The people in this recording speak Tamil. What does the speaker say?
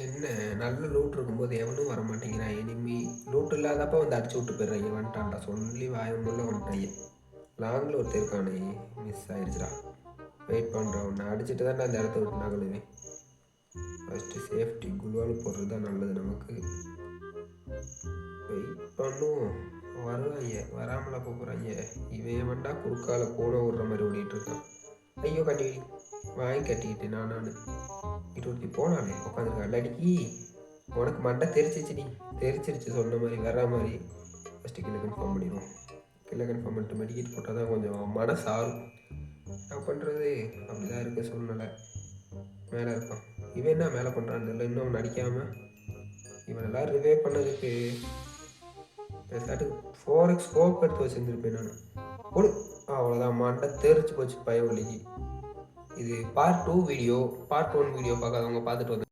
என்ன நல்ல லூட் இருக்கும்போது எவனும் வர மாட்டேங்கிறான். எனிமி லூட் இல்லாதப்ப வந்து அடிச்சு விட்டு போயிடுறாங்க. வந்துட்டான்டா சொல்லி வாயமுள்ள வந்துட்டாங்க. லாங்கில் ஒருத்தர் இருக்கானே, மிஸ் ஆயிடுச்சுடா. வெயிட் பண்ணுறேன், உன்னை அடிச்சுட்டு தான் நான் அந்த இடத்த விட்டு நகலுவேன். ஃபஸ்ட்டு சேஃப்டி குளோவால் போடுறது தான் நல்லது நமக்கு. வெயிட் பண்ணும், வருவாங்க, வராமலா போகிறாங்க. இவன் வேண்டா குறுக்கால கூட விடுற மாதிரி ஓடிட்டு இருக்கான். ஐயோ கட்டி வாங்கி கட்டிக்கிட்டேன் நான் 20 போனாலே உட்காந்துருக்கேன். அல்லாடிக்கி உனக்கு மண்டை தெரிச்சிருச்சு சொன்ன மாதிரி வர்ற மாதிரி. ஃபஸ்ட்டு கிலோ கன்ஃபார்ம் பண்ணிடுவோம். கிலோ கன்ஃபார்ம் பண்ணிட்டு மெடிக்கெட் போட்டால் தான் கொஞ்சம் மனசாரும். நான் பண்ணுறது அப்படி தான் இருக்க சூழ்நிலை. மேலே இருப்பான் இவன், என்ன மேலே பண்ணுறான்னு தெரியல. இன்னும் நடிக்காமல் இவனெல்லாம் ரிவே பண்ணதுக்கு பேசாட்டுக்கு 4x ஸ்கோப் எடுத்து வச்சுருந்துருப்பேன் நான். கொடு, அவ்வளோதான். மண்டை தெரிச்சு போச்சு பயவலிக்கு. இது பார்ட் 2 வீடியோ. பார்ட் 1 வீடியோ பார்க்காதவங்க பார்த்துட்டு வந்து